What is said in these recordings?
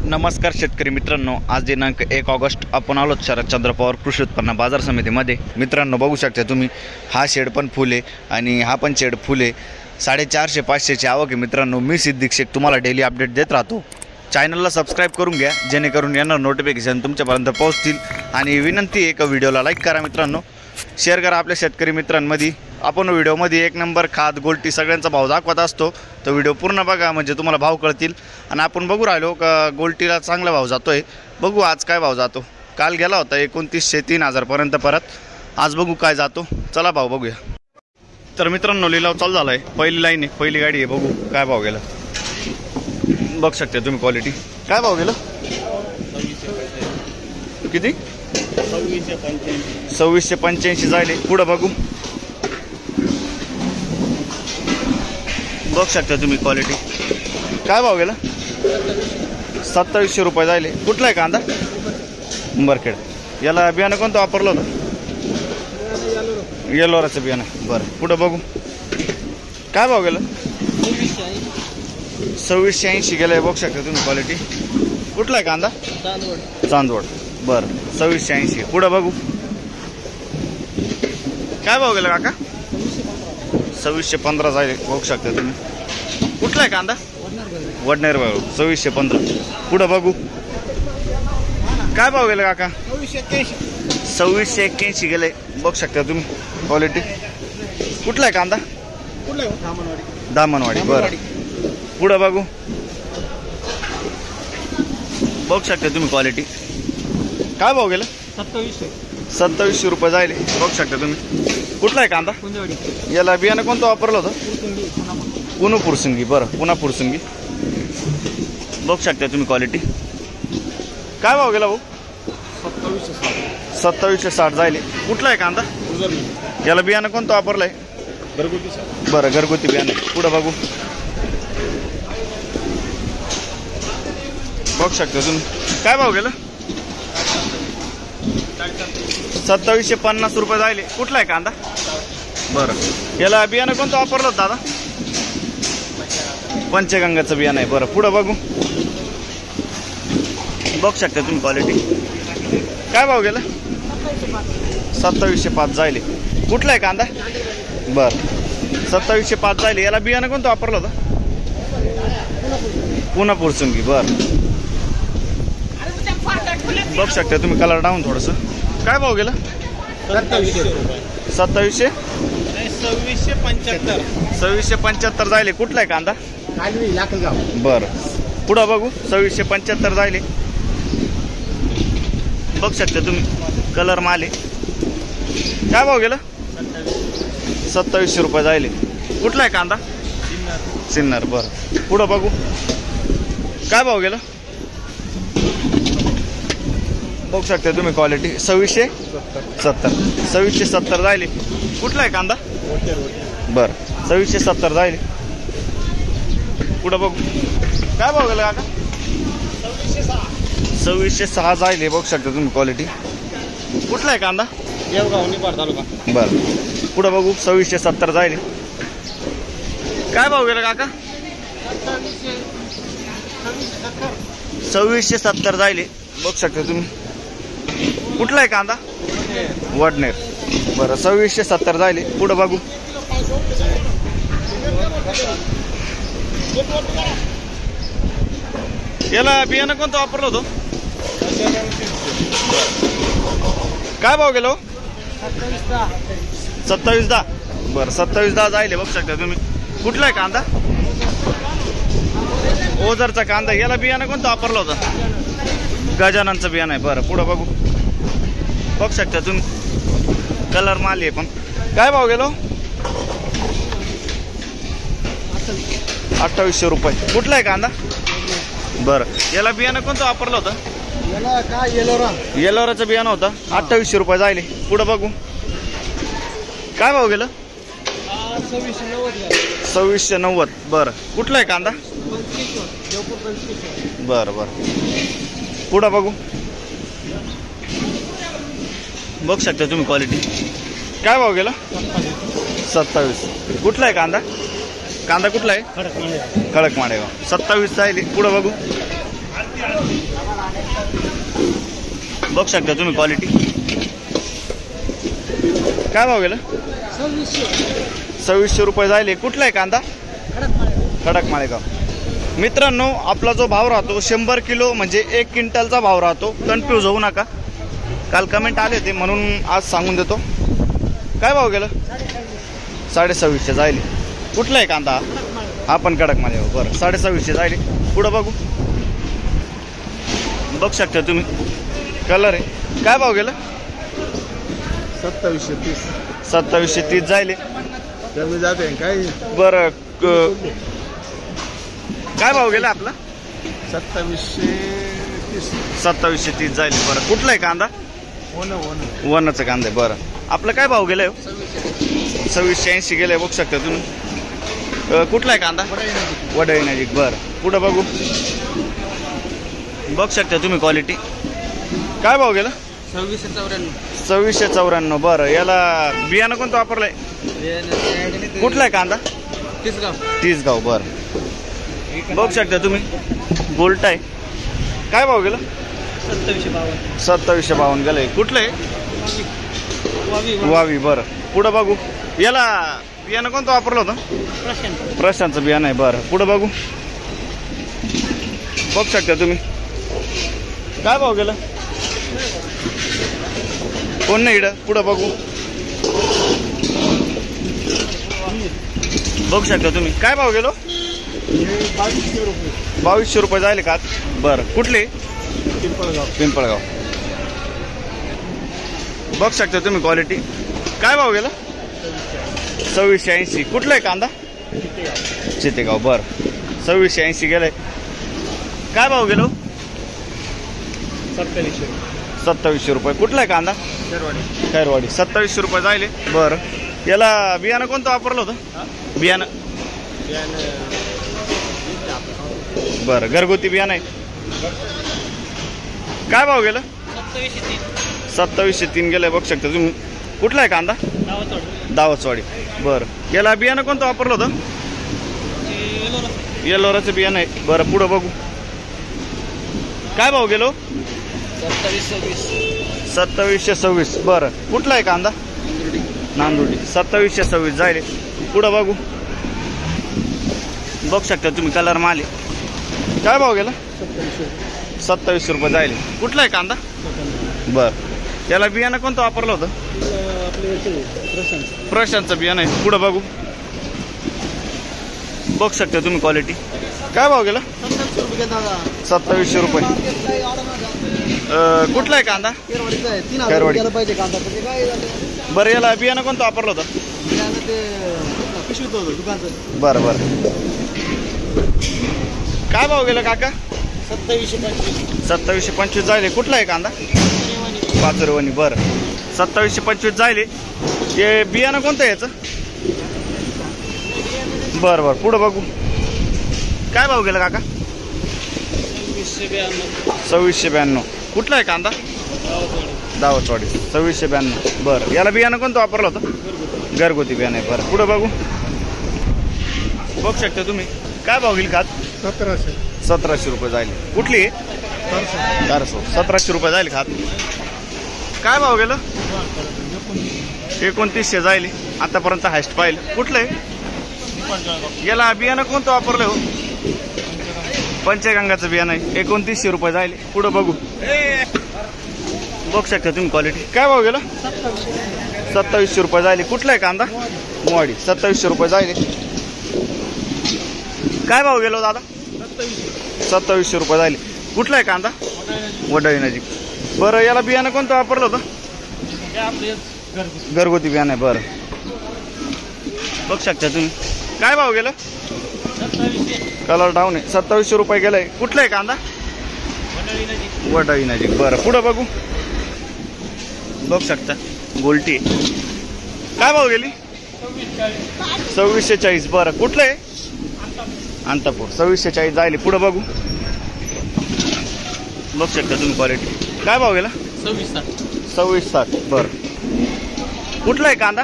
नमस्कार शेतकरी मित्रांनो, आज दिनांक 1 ऑगस्ट आपण आलो शरदचंद्र पवार कृषी उत्पन्न बाजार समितीमध्ये। मित्रांनो बघू शकता तुम्ही, हा शेड पण फुल आहे आणि हा पण शेड फुल आहे। 450-500 ची आवक आहे। मित्रांनो मी सिद्दीक शेख तुम्हाला डेली अपडेट देत राहतो। चॅनलला सबस्क्राइब करून घ्या जेणेकरून येणार नोटिफिकेशन तुमच्यापर्यंत पोहोचतील। आणि विनंती आहे का व्हिडिओला लाईक करा, मित्रांनो शेअर करा आपल्या शेतकरी मित्रांमध्ये। आपण व्हिडिओमध्ये एक नंबर खाद गोल्टी सगळ्यांचा भाव दाखवत असतो, तो व्हिडिओ पूर्ण बघा म्हणजे तुम्हाला भाव कळतील। आणि आपण बघू राहिलो का गोल्टीला चांगला भाव जातोय। बघू आज काय भाव जातो। काल गेला होता 2900-3000 पर्यंत, परत आज बघू काय जातो। चला भाव बघूया। तर मित्रांनो लिलाव चालू झाला आहे। पहिली लाईन आहे, पहिली गाडी आहे, बघू काय भाव गेला। बघू शकता तुम्ही क्वालिटी। काय भाव गेला? किती? 2685 जायले। पुढे बघू, बघू शकता तुम्ही क्वालिटी। काय भाव गेला? 2700 रुपये जायले। कुठला आहे कांदा? उंबरखेड। याला बियाणं कोणतं वापरलं होतं? येलोराचं बियाणं। बरं पुढे बघू, काय भाव गेला? 2680 गेलं। बघू शकता तुम्ही क्वालिटी। कुठला आहे कांदा? चांदवड। बरं 2680। पुढे बघू, काय भाव गेला काका? 2615 जाईल। बघू शकता तुम्ही। कुठला आहे कांदा? वडनेर भाव 2615। पुढे बघू, काय भाव गेला काका? 2681 गेले। बघू शकता तुम्ही क्वालिटी। कुठला आहे कांदा? दामनवाडी। बरं पुढे बघू, बघू शकता तुम्ही क्वालिटी। काय भाव गेला? 2700 रुपये जायले। बघू शकता तुम्ही। कुठला आहे कांदा? याला बियाणं कोणतं वापरलं होतं? पुणे फुरसंगी। बरं पुन्हा फुरसंगी। बघू शकता तुम्ही क्वालिटी। काय भाव गेला भाऊ? 2760 जायले। कुठला आहे कांदा? याला बियाणं कोणतं वापरलंय? बरं घरगुती बियाणं। पुढं बघू, बघू शकता तुम्ही। काय भाव गेला? 2750 रुपये जायले। कुठला आहे कांदा? बरं याला बियाणं कोणतं वापरलं होतं दादा? पंचगंगाचं बियाणं आहे। बरं पुढं बघू, बघू शकता तुम्ही क्वालिटी। काय भाव गेला? 2705 जायले। कुठला आहे कांदा? बरं 2705 जायले। याला बियाणं कोणतं वापरलं होतं? पुन्हा फुरसंगी। बरं बघू शकता तुम्ही, कलर डाऊन थोडंसं। काय भाव गेला? 2675 जायले। कुठला आहे कांदा? बरं पुढं बघू, 2675 जायले। बघू शकता तुम्ही, कलर माले। काय भाव गेला? 2700 रुपये जायले। कुठला आहे कांदा? सिन्नर। बरं पुढं बघू, काय भाव गेला? बघू शकता तुम्ही क्वालिटी। 2670 जायले। कुठला आहे कांदा? बरं 2670 जायले। पुढं बघू, काय भाव गेला काका? 2606 जायले। बघू शकता तुम्ही क्वालिटी। कुठला आहे कांदा? बरं पुढं बघू, 2670 जायले। काय भाव गेला काका? 2670 जायले। बघू शकता तुम्ही। कुठला आहे कांदा? वडनेर। बरं 2670 जायले। पुढं बघू, याला बियाणं कोणतं वापरलं होतं? काय भाव गेलो? 2710। बरं 2710 जायले। बघू शकता तुम्ही। कुठला आहे कांदा? ओझरचा कांदा। याला बियाणं कोणतं वापरलं होतं? गजाननचं बियाणं आहे। बरं पुढं बघू, बघू शकता तुम्ही, कलर माल आहे पण। काय भाव गेलो? 2800 रुपये। कुठला आहे कांदा? बरं याला बियाणं कोणतं वापरलं होतं? येलोराचं बियाणं होतं। 2800 रुपये जायले। पुढं बघू, काय भाव गेलं? 2690। बरं कुठला आहे कांदा? बरं बरं पुढं बघू, बघू शकता तुम्ही क्वालिटी। काय भाव गेला? 27। कुठला आहे कांदा? कांदा कुठला आहे? खडक माडेगाव 27 आहे। पुढे बघू बघू शकता तुम्ही क्वालिटी. काय भाव गेलं? 2600 रुपये जायले. कुठला आहे कांदा? खडक माळेगाव. मित्रांनो, आपला जो भाव राहतो 100 किलो म्हणजे 1 क्विंटलचा भाव राहतो. कन्फ्यूज होऊ नका, काल कमेंट आले ते म्हणून आज सांगून देतो. काय भाव गेलं? 2650 जायले. कुठला आहे कांदा? हा पण खडक माळेगाव. बरं, 2650 जायले. पुढं बघू शकता तुम्ही, कलर आहे. काय भाव गेलं? 2730 जायले. कमी जाते काय? बरं, काय भाव गेला आपला? 2730 जायले. बरं, कुठला आहे कांदा? वनाचा कांदा आहे. बरं, आपलं काय भाव गेलाय? 2680 गेलाय. बघू शकता तुम्ही. कुठला आहे कांदा? वडळी नजीक. बरं, पुढं बघू शकता तुम्ही क्वालिटी. काय भाव गेला? 2694. बरं, याला बियाणं कोणतं वापरलंय? कुठला आहे कांदा? तीसगाव. बरं, बघू शकता तुम्ही. गोल्ट आहे. काय भाव गेला? 2752 गेलंय. कुठलं आहे? वावी. बरं, पुढं बघू. याला बियाणं कोणतं वापरलं होतं? प्रशांतचं बियाणं आहे. बरं, पुढं बघू शकता तुम्ही. काय भाव गेला? कोण नाही इकडं. पुढं बघू शकता तुम्ही. काय भाव गेलो? 2200 रुपये जायले का? बरं, कुठले? पिंपळगाव. बघू शकता तुम्ही क्वालिटी. काय भाव गेला? 2680. कुठला आहे कांदा? चितेगाव. बरं, 2680 गेलाय. काय भाव गेलो? 2700 रुपये. कुठला आहे कांदा? खैरवाडी. 2700 रुपये जायले. बरं, याला बियाणं कोणतं वापरलं होतं? बियाणं बरं, घरगुती बियाणं आहे. काय भाव गेलं? 2703 गेलाय. बघू शकता तुम्ही. कुठला आहे कांदा? दावचवाडी. बरं, याला बियाणं कोणतं वापरलं होतं? येलोराचं बियाणं आहे. बरं, पुढं बघू. काय भाव गेलो? 2726. बरं, कुठला आहे कांदा? नांदुर्डी. 2726 जायले. पुढं बघू शकता तुम्ही. कलर माले. काय भाव गेला? 2700 रुपये जायले. कुठला आहे कांदा? बरं, याला बियाणं कोणतं वापरलं होतं? प्रशांतचं बियाणं आहे. पुढं बघू शकता तुम्ही क्वालिटी. काय भाव गेला? 2700 रुपये. कुठला आहे कांदा? खैरवाडी. बरं, याला बियाणं कोणतं वापरलं होतं? बरं. काय भाव गेला काका? 2725 जायले. कुठला आहे कांदा? पाचरवणी. बरं, 2725 जायले. हे बियाणं कोणतं आहे याचं? बरं, पुढं बघू. काय भाव गेला काका? 2692. कुठला आहे कांदा? दावचवाडी. 2692. बरं, याला बियाणं कोणतं वापरलं होतं? घरगुती बियाणं आहे. बरं, पुढं बघू शकता तुम्ही. काय भाव गेली खात? 1700 रुपये जायले. कुठली? 1700 रुपये जायले खात. काय भाव गेलं? 2900 जायले. आतापर्यंत हायस्ट पाहिलं. कुठलं आहे? याला बियाणं कोणतं वापरलं हो? पंचगंगाचं बियाणं आहे. 2900 रुपये जायले. पुढं बघू शकता तुम्ही क्वालिटी. काय भाव गेलं? 2700 रुपये जायले. कुठला आहे कांदा? मोवाडी. 2700 रुपये जायले. काय भाव गेलो दादा? 2700 रुपये जायले. कुठला आहे कांदा? वडळी नजीक. बरं, याला बियाणं कोणतं वापरलं होतं? घरगुती बियाणं आहे. बरं, बघू शकता तुम्ही. काय भाव गेलं? कलर डाऊन आहे. 2700 रुपये गेलाय. कुठला आहे कांदा? वडळी नजीक. बरं, पुढं बघू शकता. गोल्टी. काय भाव गेली? 2640. बरं, कुठलं आहे? अंतापूर. 2640 जायले. पुढं बघू शकता तुम्ही क्वालिटी. काय भाव गेला? 2660. बरं, कुठला आहे कांदा?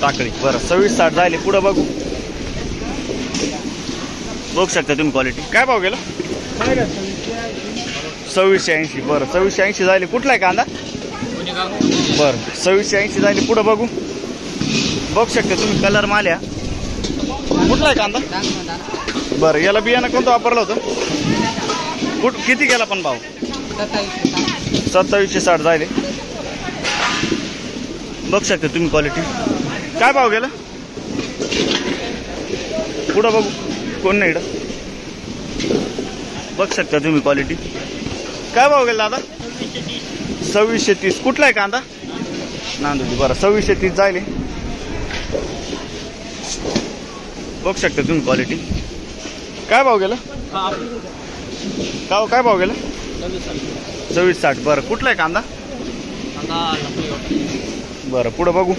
टाकळी. बरं, 2660 जायले. पुढं बघू शकता तुम्ही क्वालिटी. काय भाव गेला? 2680 बरं 2680 झाले. कुठला आहे कांदा? बरं 2680 झाले. पुढं बघू शकता तुम्ही कलर माल्या. कुठला आहे कांदा? बरं याला बियाणं कोणतं वापरलं होतं? किती गेला पण भाव? 2760 झाले. बघू शकता तुम्ही क्वालिटी. काय भाव गेला? पुढं बघू कोण नाही इकडं. बघू शकता तुम्ही क्वालिटी. काय भाव गेला दादा? 2630. कुठला आहे कांदा? नांदुली. बरं 2630 जायले. बघू शकता तुम्ही क्वालिटी. काय भाव गेला? काय भाव गेला? 2660. बरं कुठला आहे कांदा? बरं पुढं बघू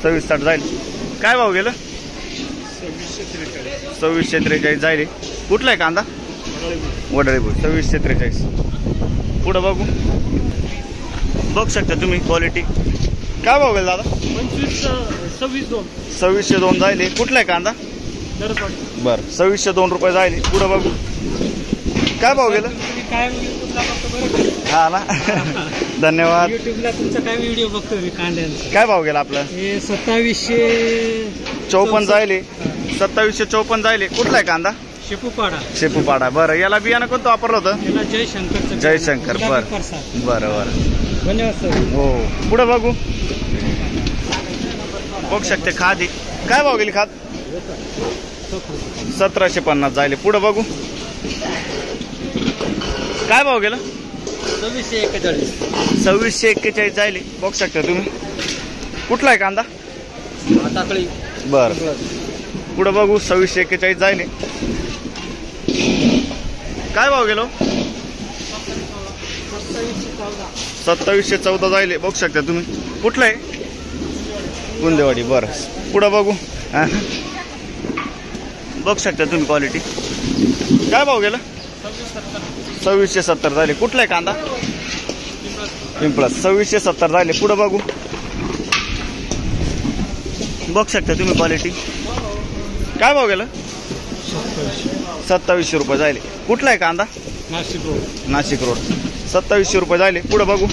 2660 जाईल. काय भाव गेलं? 2643 जाईल. कुठला आहे कांदा? वडळीपूर 2643. पुढं बघू शकता तुम्ही क्वालिटी. काय भाव गेला दादा? 2602 जायले. कुठला आहे कांदा? बरं 2602 रुपये जायले. पुढं बघू. काय भाव गेलं? हा ना धन्यवाद. युट्यूबला तुमचा काय व्हिडिओ बघतो मी कांद्यांचा. काय भाव गेला आपला? हे 2754 जायले. 2754 जायले. कुठला आहे कांदा? शेपूपाडा. बरं याला बियाणं कोणतं वापरलं होतं? याला जयशंकर. बरं बरं धन्यवाद सर. हो पुढं बघू शकते. खाद काय भाव गेली खाद? 1750 जायले. पुढं बघू. काय भाव गेला? 2641 जायले. बघू शकता तुम्ही. कुठला आहे कांदा? बरं पुढं बघू 2641 जायले. काय भाव गेलो? 2714 जायले. बघू शकता तुम्ही. कुठलं आहे? गुंदेवाडी. बरं पुढं बघू. बघू शकता तुम्ही क्वालिटी. काय भाव गेला? 2670 झाले. कुठला आहे कांदा? पिंपळस 2670 झाले. पुढं बघू शकता तुम्ही क्वालिटी. काय भाव गेला? 2700 रुपये झाले. कुठला आहे कांदा? नाशिक रोड 2700 रुपये झाले. पुढं बघू